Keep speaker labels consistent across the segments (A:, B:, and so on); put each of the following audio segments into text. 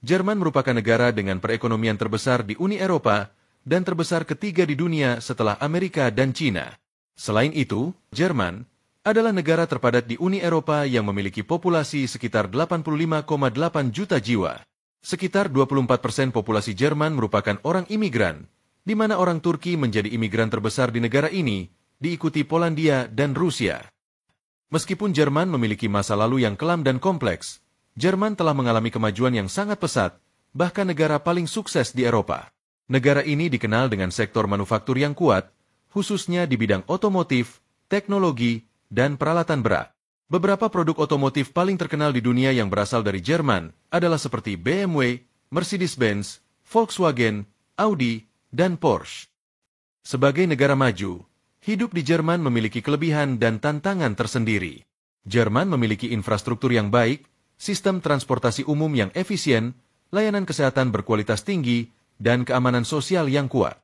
A: Jerman merupakan negara dengan perekonomian terbesar di Uni Eropa dan terbesar ketiga di dunia setelah Amerika dan Cina. Selain itu, Jerman adalah negara terpadat di Uni Eropa yang memiliki populasi sekitar 85,8 juta jiwa. Sekitar 24% populasi Jerman merupakan orang imigran, di mana orang Turki menjadi imigran terbesar di negara ini, diikuti Polandia dan Rusia. Meskipun Jerman memiliki masa lalu yang kelam dan kompleks, Jerman telah mengalami kemajuan yang sangat pesat, bahkan negara paling sukses di Eropa. Negara ini dikenal dengan sektor manufaktur yang kuat, khususnya di bidang otomotif, teknologi, dan peralatan berat. Beberapa produk otomotif paling terkenal di dunia yang berasal dari Jerman adalah seperti BMW, Mercedes-Benz, Volkswagen, Audi, dan Porsche. Sebagai negara maju, hidup di Jerman memiliki kelebihan dan tantangan tersendiri. Jerman memiliki infrastruktur yang baik, sistem transportasi umum yang efisien, layanan kesehatan berkualitas tinggi, dan keamanan sosial yang kuat.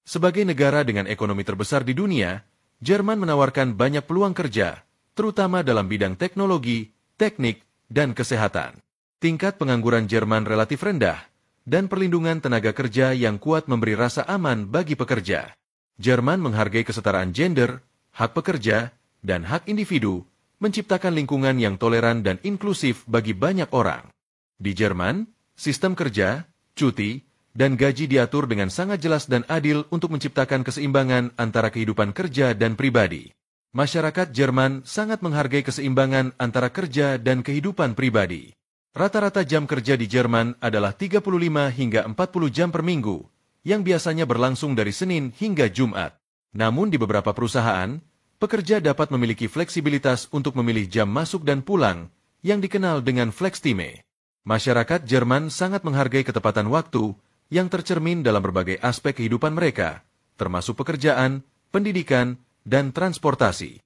A: Sebagai negara dengan ekonomi terbesar di dunia, Jerman menawarkan banyak peluang kerja, terutama dalam bidang teknologi, teknik, dan kesehatan. Tingkat pengangguran Jerman relatif rendah, dan perlindungan tenaga kerja yang kuat memberi rasa aman bagi pekerja. Jerman menghargai kesetaraan gender, hak pekerja, dan hak individu, menciptakan lingkungan yang toleran dan inklusif bagi banyak orang. Di Jerman, sistem kerja, cuti, dan gaji diatur dengan sangat jelas dan adil untuk menciptakan keseimbangan antara kehidupan kerja dan pribadi. Masyarakat Jerman sangat menghargai keseimbangan antara kerja dan kehidupan pribadi. Rata-rata jam kerja di Jerman adalah 35 hingga 40 jam per minggu, yang biasanya berlangsung dari Senin hingga Jumat. Namun di beberapa perusahaan, pekerja dapat memiliki fleksibilitas untuk memilih jam masuk dan pulang, yang dikenal dengan flextime. Masyarakat Jerman sangat menghargai ketepatan waktu, yang tercermin dalam berbagai aspek kehidupan mereka, termasuk pekerjaan, pendidikan, dan transportasi.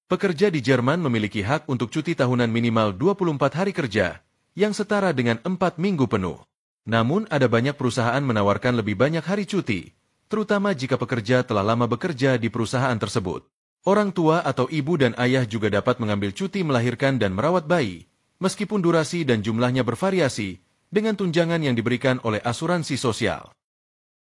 A: Pekerja di Jerman memiliki hak untuk cuti tahunan minimal 24 hari kerja, yang setara dengan 4 minggu penuh. Namun ada banyak perusahaan menawarkan lebih banyak hari cuti, terutama jika pekerja telah lama bekerja di perusahaan tersebut. Orang tua atau ibu dan ayah juga dapat mengambil cuti melahirkan dan merawat bayi, meskipun durasi dan jumlahnya bervariasi, dengan tunjangan yang diberikan oleh asuransi sosial.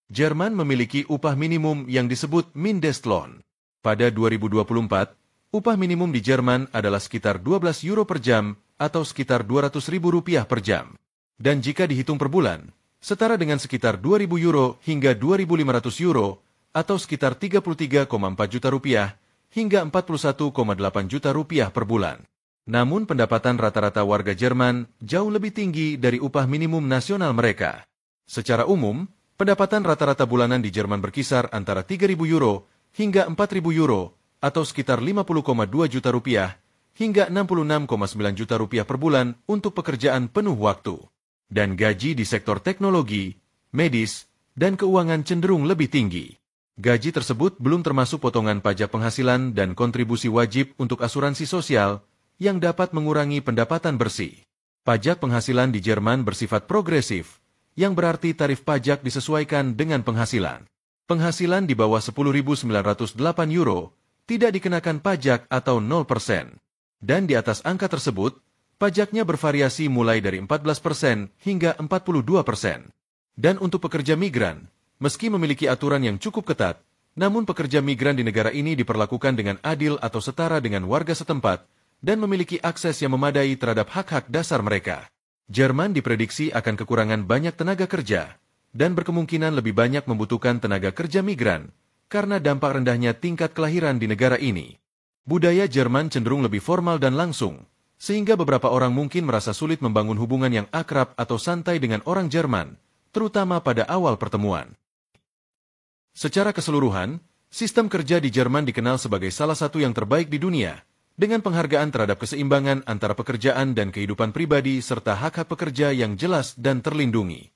A: Jerman memiliki upah minimum yang disebut Mindestlohn. Pada 2024, upah minimum di Jerman adalah sekitar 12 euro per jam atau sekitar 200.000 rupiah per jam. Dan jika dihitung per bulan, setara dengan sekitar 2.000 euro hingga 2.500 euro atau sekitar 33,4 juta rupiah hingga 41,8 juta rupiah per bulan. Namun pendapatan rata-rata warga Jerman jauh lebih tinggi dari upah minimum nasional mereka. Secara umum, pendapatan rata-rata bulanan di Jerman berkisar antara 3.000 euro hingga 4.000 euro atau sekitar 50,2 juta rupiah hingga 66,9 juta rupiah per bulan untuk pekerjaan penuh waktu. Dan gaji di sektor teknologi, medis, dan keuangan cenderung lebih tinggi. Gaji tersebut belum termasuk potongan pajak penghasilan dan kontribusi wajib untuk asuransi sosial yang dapat mengurangi pendapatan bersih. Pajak penghasilan di Jerman bersifat progresif, yang berarti tarif pajak disesuaikan dengan penghasilan. Penghasilan di bawah 10.908 euro tidak dikenakan pajak atau 0%. Dan di atas angka tersebut, pajaknya bervariasi mulai dari 14% hingga 42%. Dan untuk pekerja migran, meski memiliki aturan yang cukup ketat, namun pekerja migran di negara ini diperlakukan dengan adil atau setara dengan warga setempat dan memiliki akses yang memadai terhadap hak-hak dasar mereka. Jerman diprediksi akan kekurangan banyak tenaga kerja dan berkemungkinan lebih banyak membutuhkan tenaga kerja migran karena dampak rendahnya tingkat kelahiran di negara ini. Budaya Jerman cenderung lebih formal dan langsung, sehingga beberapa orang mungkin merasa sulit membangun hubungan yang akrab atau santai dengan orang Jerman, terutama pada awal pertemuan. Secara keseluruhan, sistem kerja di Jerman dikenal sebagai salah satu yang terbaik di dunia, dengan penghargaan terhadap keseimbangan antara pekerjaan dan kehidupan pribadi serta hak-hak pekerja yang jelas dan terlindungi.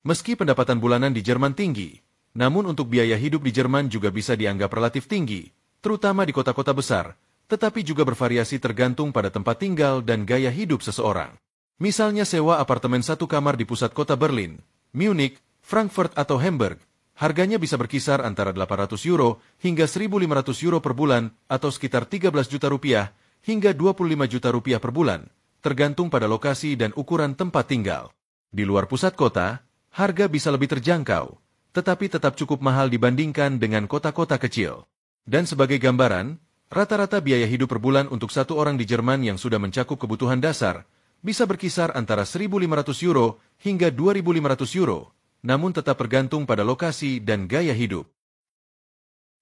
A: Meski pendapatan bulanan di Jerman tinggi, namun untuk biaya hidup di Jerman juga bisa dianggap relatif tinggi, terutama di kota-kota besar, tetapi juga bervariasi tergantung pada tempat tinggal dan gaya hidup seseorang. Misalnya sewa apartemen satu kamar di pusat kota Berlin, Munich, Frankfurt atau Hamburg, harganya bisa berkisar antara 800 euro hingga 1.500 euro per bulan atau sekitar 13 juta rupiah hingga 25 juta rupiah per bulan, tergantung pada lokasi dan ukuran tempat tinggal. Di luar pusat kota, harga bisa lebih terjangkau, tetapi tetap cukup mahal dibandingkan dengan kota-kota kecil. Dan sebagai gambaran, rata-rata biaya hidup per bulan untuk satu orang di Jerman yang sudah mencakup kebutuhan dasar bisa berkisar antara 1.500 euro hingga 2.500 euro, namun tetap bergantung pada lokasi dan gaya hidup.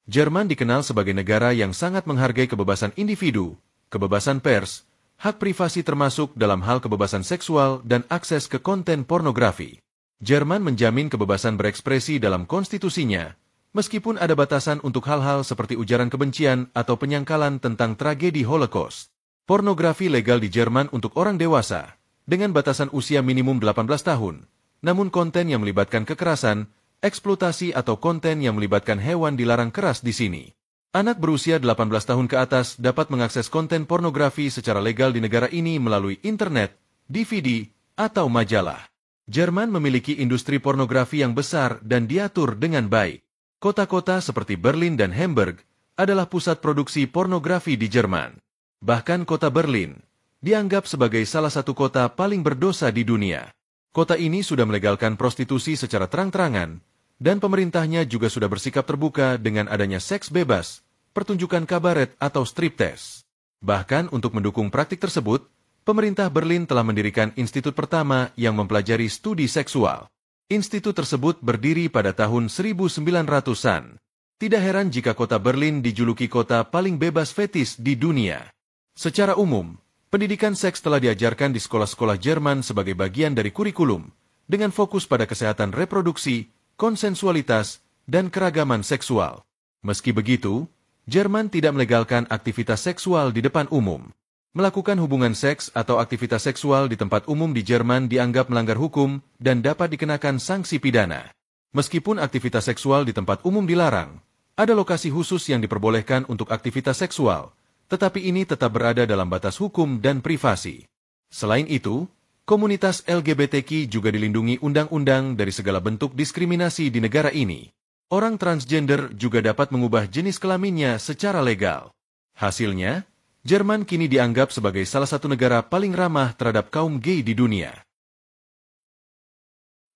A: Jerman dikenal sebagai negara yang sangat menghargai kebebasan individu, kebebasan pers, hak privasi termasuk dalam hal kebebasan seksual dan akses ke konten pornografi. Jerman menjamin kebebasan berekspresi dalam konstitusinya, meskipun ada batasan untuk hal-hal seperti ujaran kebencian atau penyangkalan tentang tragedi Holocaust. Pornografi legal di Jerman untuk orang dewasa, dengan batasan usia minimum 18 tahun, namun konten yang melibatkan kekerasan, eksploitasi atau konten yang melibatkan hewan dilarang keras di sini. Anak berusia 18 tahun ke atas dapat mengakses konten pornografi secara legal di negara ini melalui internet, DVD, atau majalah. Jerman memiliki industri pornografi yang besar dan diatur dengan baik. Kota-kota seperti Berlin dan Hamburg adalah pusat produksi pornografi di Jerman. Bahkan kota Berlin dianggap sebagai salah satu kota paling berdosa di dunia. Kota ini sudah melegalkan prostitusi secara terang-terangan, dan pemerintahnya juga sudah bersikap terbuka dengan adanya seks bebas, pertunjukan kabaret atau striptease. Bahkan untuk mendukung praktik tersebut, pemerintah Berlin telah mendirikan institut pertama yang mempelajari studi seksual. Institut tersebut berdiri pada tahun 1900-an. Tidak heran jika kota Berlin dijuluki kota paling bebas fetis di dunia. Secara umum, pendidikan seks telah diajarkan di sekolah-sekolah Jerman sebagai bagian dari kurikulum, dengan fokus pada kesehatan reproduksi, konsensualitas, dan keragaman seksual. Meski begitu, Jerman tidak melegalkan aktivitas seksual di depan umum. Melakukan hubungan seks atau aktivitas seksual di tempat umum di Jerman dianggap melanggar hukum dan dapat dikenakan sanksi pidana. Meskipun aktivitas seksual di tempat umum dilarang, ada lokasi khusus yang diperbolehkan untuk aktivitas seksual, tetapi ini tetap berada dalam batas hukum dan privasi. Selain itu, komunitas LGBTQ juga dilindungi undang-undang dari segala bentuk diskriminasi di negara ini. Orang transgender juga dapat mengubah jenis kelaminnya secara legal. Hasilnya, Jerman kini dianggap sebagai salah satu negara paling ramah terhadap kaum gay di dunia.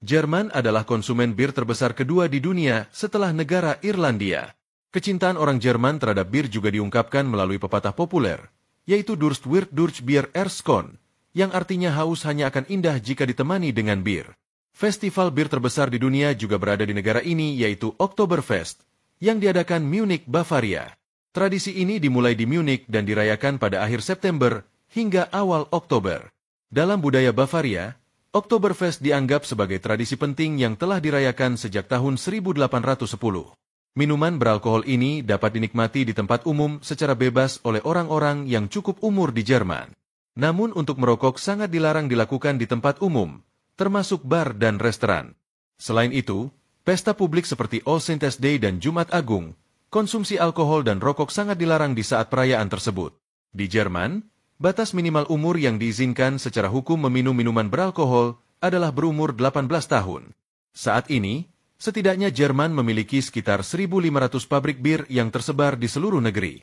A: Jerman adalah konsumen bir terbesar kedua di dunia setelah negara Irlandia. Kecintaan orang Jerman terhadap bir juga diungkapkan melalui pepatah populer, yaitu Durst wird durch Bier erskon, yang artinya haus hanya akan indah jika ditemani dengan bir. Festival bir terbesar di dunia juga berada di negara ini, yaitu Oktoberfest, yang diadakan Munich, Bavaria. Tradisi ini dimulai di Munich dan dirayakan pada akhir September hingga awal Oktober. Dalam budaya Bavaria, Oktoberfest dianggap sebagai tradisi penting yang telah dirayakan sejak tahun 1810. Minuman beralkohol ini dapat dinikmati di tempat umum secara bebas oleh orang-orang yang cukup umur di Jerman. Namun untuk merokok sangat dilarang dilakukan di tempat umum, termasuk bar dan restoran. Selain itu, pesta publik seperti All Saints' Day dan Jumat Agung, konsumsi alkohol dan rokok sangat dilarang di saat perayaan tersebut. Di Jerman, batas minimal umur yang diizinkan secara hukum meminum minuman beralkohol adalah berumur 18 tahun. Saat ini, setidaknya Jerman memiliki sekitar 1.500 pabrik bir yang tersebar di seluruh negeri.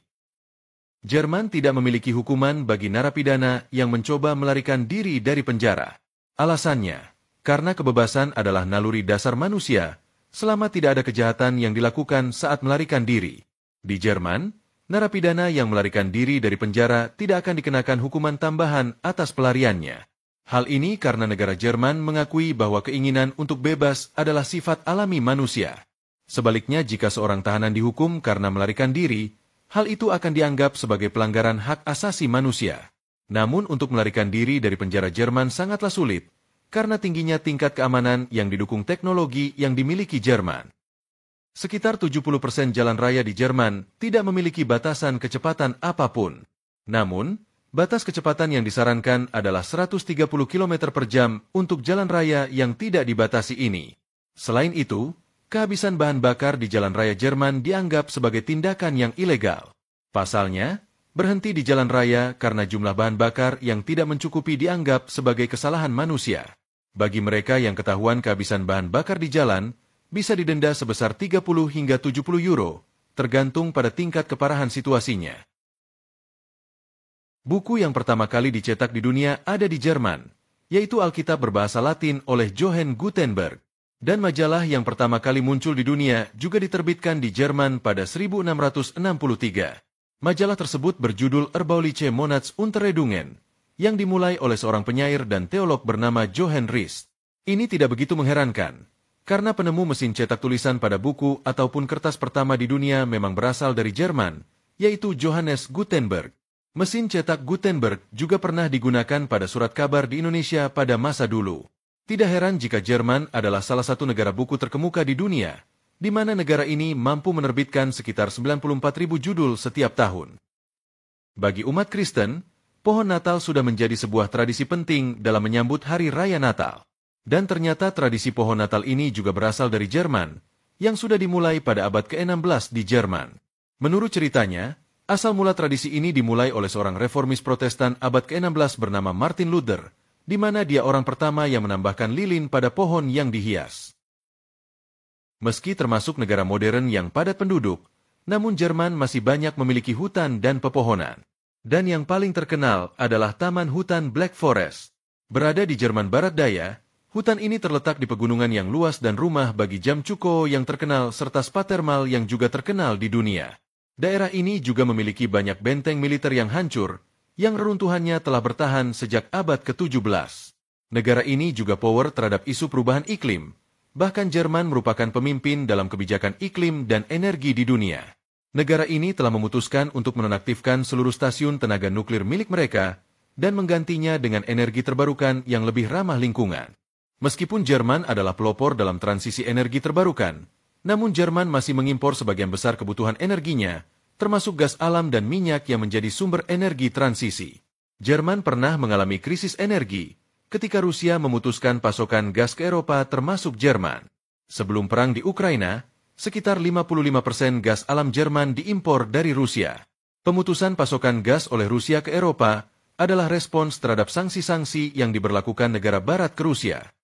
A: Jerman tidak memiliki hukuman bagi narapidana yang mencoba melarikan diri dari penjara. Alasannya, karena kebebasan adalah naluri dasar manusia, selama tidak ada kejahatan yang dilakukan saat melarikan diri. Di Jerman, narapidana yang melarikan diri dari penjara tidak akan dikenakan hukuman tambahan atas pelariannya. Hal ini karena negara Jerman mengakui bahwa keinginan untuk bebas adalah sifat alami manusia. Sebaliknya, jika seorang tahanan dihukum karena melarikan diri, hal itu akan dianggap sebagai pelanggaran hak asasi manusia. Namun untuk melarikan diri dari penjara Jerman sangatlah sulit, karena tingginya tingkat keamanan yang didukung teknologi yang dimiliki Jerman. Sekitar 70% jalan raya di Jerman tidak memiliki batasan kecepatan apapun. Namun, batas kecepatan yang disarankan adalah 130 km per jam untuk jalan raya yang tidak dibatasi ini. Selain itu, kehabisan bahan bakar di jalan raya Jerman dianggap sebagai tindakan yang ilegal. Pasalnya, berhenti di jalan raya karena jumlah bahan bakar yang tidak mencukupi dianggap sebagai kesalahan manusia. Bagi mereka yang ketahuan kehabisan bahan bakar di jalan, bisa didenda sebesar 30 hingga 70 euro, tergantung pada tingkat keparahan situasinya. Buku yang pertama kali dicetak di dunia ada di Jerman, yaitu Alkitab berbahasa Latin oleh Johannes Gutenberg. Dan majalah yang pertama kali muncul di dunia juga diterbitkan di Jerman pada 1663. Majalah tersebut berjudul Erbauliche Monatsunterredungen, yang dimulai oleh seorang penyair dan teolog bernama Johann Rist. Ini tidak begitu mengherankan, karena penemu mesin cetak tulisan pada buku ataupun kertas pertama di dunia memang berasal dari Jerman, yaitu Johannes Gutenberg. Mesin cetak Gutenberg juga pernah digunakan pada surat kabar di Indonesia pada masa dulu. Tidak heran jika Jerman adalah salah satu negara buku terkemuka di dunia, di mana negara ini mampu menerbitkan sekitar 94.000 judul setiap tahun. Bagi umat Kristen, pohon Natal sudah menjadi sebuah tradisi penting dalam menyambut Hari Raya Natal. Dan ternyata tradisi pohon Natal ini juga berasal dari Jerman, yang sudah dimulai pada abad ke-16 di Jerman. Menurut ceritanya, asal mula tradisi ini dimulai oleh seorang reformis Protestan abad ke-16 bernama Martin Luther, di mana dia orang pertama yang menambahkan lilin pada pohon yang dihias. Meski termasuk negara modern yang padat penduduk, namun Jerman masih banyak memiliki hutan dan pepohonan. Dan yang paling terkenal adalah Taman Hutan Black Forest. Berada di Jerman Barat Daya, hutan ini terletak di pegunungan yang luas dan rumah bagi Jamcuko yang terkenal serta spa termal yang juga terkenal di dunia. Daerah ini juga memiliki banyak benteng militer yang hancur, yang reruntuhannya telah bertahan sejak abad ke-17. Negara ini juga power terhadap isu perubahan iklim. Bahkan Jerman merupakan pemimpin dalam kebijakan iklim dan energi di dunia. Negara ini telah memutuskan untuk menonaktifkan seluruh stasiun tenaga nuklir milik mereka dan menggantinya dengan energi terbarukan yang lebih ramah lingkungan. Meskipun Jerman adalah pelopor dalam transisi energi terbarukan, namun Jerman masih mengimpor sebagian besar kebutuhan energinya, termasuk gas alam dan minyak yang menjadi sumber energi transisi. Jerman pernah mengalami krisis energi ketika Rusia memutuskan pasokan gas ke Eropa termasuk Jerman. Sebelum perang di Ukraina, sekitar 55% gas alam Jerman diimpor dari Rusia. Pemutusan pasokan gas oleh Rusia ke Eropa adalah respons terhadap sanksi-sanksi yang diberlakukan negara barat ke Rusia.